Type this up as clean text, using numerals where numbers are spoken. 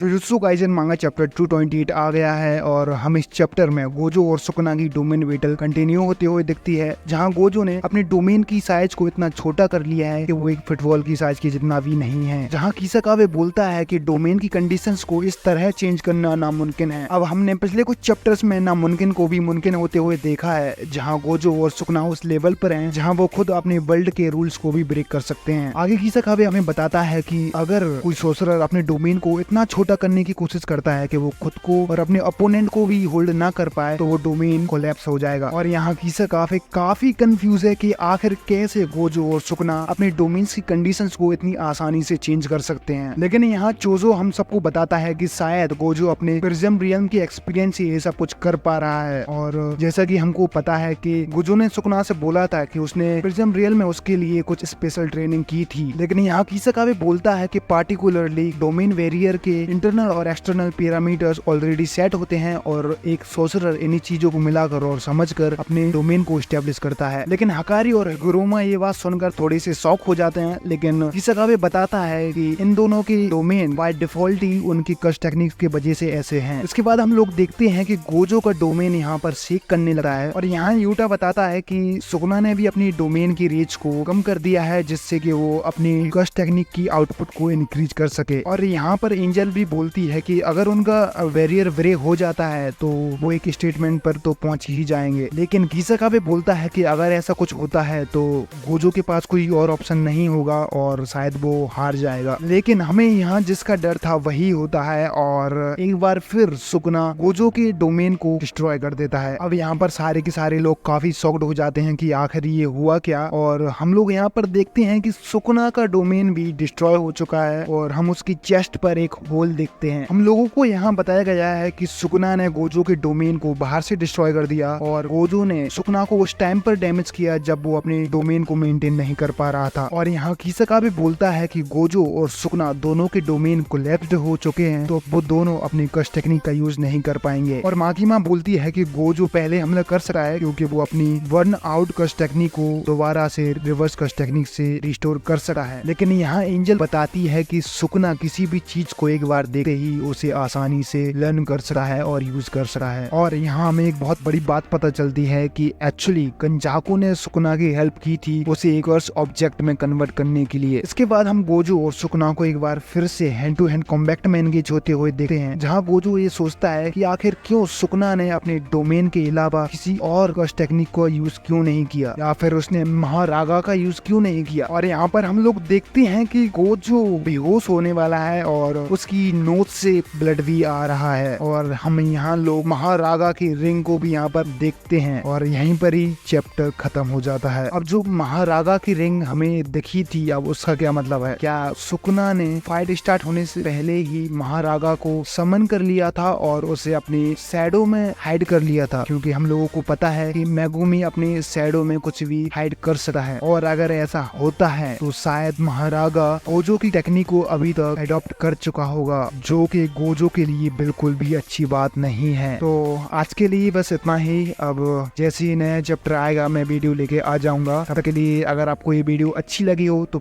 Jujutsu Kaisen मांगा chapter 228 आ गया है और हम इस चैप्टर में गोजो और सुकुना की डोमेन बैटल कंटिन्यू होते हुए दिखती है, जहां गोजो ने अपने डोमेन की साइज को इतना छोटा कर लिया है कि वो एक फुटबॉल की साइज के जितना भी नहीं है। जहां किसाकावे बोलता है कि डोमेन की कंडीशंस को इस तरह चेंज करना नामुमकिन है। अब हमने पिछले कुछ चैप्टर्स में नामुमकिन को भी मुमकिन होते हुए देखा है, जहाँ गोजो और सुकुना उस लेवल पर है जहाँ वो खुद अपने वर्ल्ड के रूल्स को भी ब्रेक कर सकते हैं। आगे किसाकावे हमें बताता है कि अगर कोई सोर्सरर अपने डोमेन को इतना छोटा करने की कोशिश करता है कि वो खुद को और अपने अपोनेंट को भी होल्ड ना कर पाए, तो वो डोमेन कोलैप्स हो जाएगा। और यहाँ किसाकावे काफी कंफ्यूज है कि आखिर कैसे गोजो और सुकुना अपने डोमेन्स की कंडीशंस को इतनी आसानी से चेंज कर सकते हैं। लेकिन यहाँ चोजो हम सबको बताता है कि शायद गोजो अपने प्रिज्म रियल्म के एक्सपीरियंस से ये सब कुछ कर पा रहा है। और जैसा कि हमको पता है कि गोजो ने सुकुना से बोला था कि उसने प्रिज्म रियल्म में उसके लिए कुछ स्पेशल ट्रेनिंग की थी, लेकिन यहाँ किसाकावे बोलता है कि पार्टिकुलरली डोमेन वेरियर के इंटरनल और एक्सटर्नल पैरामीटर्स ऑलरेडी सेट होते हैं और एक सोर्सरर इन्हीं चीजों को मिलाकर और समझकर अपने डोमेन को एस्टेब्लिश करता है। लेकिन हकारी और हिगुरोमा ये बात सुनकर थोड़े से शॉक हो जाते हैं, लेकिन किसाकावे बताता है कि इन दोनों के डोमेन बाय डिफॉल्ट ही उनकी कस्ट टेक्निक्स की वजह से ऐसे हैं। इसके बाद हम लोग देखते हैं कि गोजो का डोमेन यहाँ पर शेक करने लगा है और यहाँ यूटा बताता है कि सुकुना ने भी अपनी डोमेन की रेंज को कम कर दिया है, जिससे कि वो अपनी कस्ट टेक्निक की आउटपुट को इंक्रीज कर सके। और यहाँ पर एंजल भी बोलती है कि अगर उनका वेरियर ब्रेक हो जाता है तो वो एक स्टेटमेंट पर तो पहुंच ही जाएंगे। लेकिन किसाकावे बोलता है कि अगर ऐसा कुछ होता है तो गोजो के पास कोई और ऑप्शन नहीं होगा और शायद वो हार जाएगा। लेकिन हमें यहाँ जिसका डर था वही होता है और एक बार फिर सुकुना गोजो के डोमेन को डिस्ट्रॉय कर देता है। अब यहाँ पर सारे के सारे लोग काफी शॉक्ड हो जाते हैं कि आखिर ये हुआ क्या, और हम लोग यहाँ पर देखते हैं कि सुकुना का डोमेन भी डिस्ट्रॉय हो चुका है और हम उसकी चेस्ट पर एक होल देखते हैं। हम लोगों को यहाँ बताया गया है कि सुकुना ने गोजो के डोमेन को बाहर से डिस्ट्रॉय कर दिया और गोजो ने सुकुना को उस टाइम पर डैमेज किया जब वो अपने डोमेन को मेंटेन नहीं कर पा रहा था। और यहाँ किसाकावे बोलता है कि गोजो और सुकुना दोनों के डोमेन कोलैप्स्ड हो चुके हैं, तो वो दोनों अपनी कस्ट टेक्निक का यूज नहीं कर पाएंगे। और माकीमा बोलती है कि गोजो पहले हमला कर सकता है क्योंकि वो अपनी वर्न आउट कस्ट टेक्निक को दोबारा से रिवर्स कस्ट टेक्निक से रिस्टोर कर सकता है। लेकिन यहाँ एंजल बताती है कि सुकुना किसी भी चीज को एक बार देखते ही उसे आसानी से लर्न कर सकता है और यूज कर सकता है। और यहाँ हमें एक बहुत बड़ी बात पता चलती है कि एक्चुअली कंजाकू ने सुकुना की हेल्प की थी उसे एक और ऑब्जेक्ट में कन्वर्ट करने के लिए। इसके बाद हम गोजो और सुकुना को एक बार फिर से हैंड टू हैंड कॉम्बैट में एंगेज होते हुए देखते हैं, जहाँ गोजो ये सोचता है कि आखिर क्यों सुकुना ने अपने डोमेन के अलावा किसी और कस्ट टेक्निक को यूज क्यों नहीं किया, या फिर उसने महारागा का यूज क्यों नहीं किया। और यहाँ पर हम लोग देखते हैं कि गोजो बेहोश होने वाला है और उसकी नोज से ब्लड भी आ रहा है और हम यहाँ लोग महारागा की रिंग को भी यहाँ पर देखते हैं और यहीं पर ही चैप्टर खत्म हो जाता है। अब जो महारागा की रिंग हमें दिखी थी, अब उसका क्या मतलब है? क्या सुकुना ने फाइट स्टार्ट होने से पहले ही महारागा को समन कर लिया था और उसे अपनी शैडो में हाइड कर लिया था? क्योंकि हम लोगों को पता है कि मेगुमी अपने शैडो में कुछ भी हाइड कर सकता है, और अगर ऐसा होता है तो शायद महारागा गोजो की टेक्निक को अभी तक अडॉप्ट कर चुका होगा, जो कि गोजो के लिए बिल्कुल भी अच्छी बात नहीं है। तो आज के लिए बस इतना ही। अब जैसे ही नया चैप्टर आएगा मैं वीडियो लेके आ जाऊंगा। तब तक के लिए अगर आपको ये वीडियो अच्छी लगी हो तो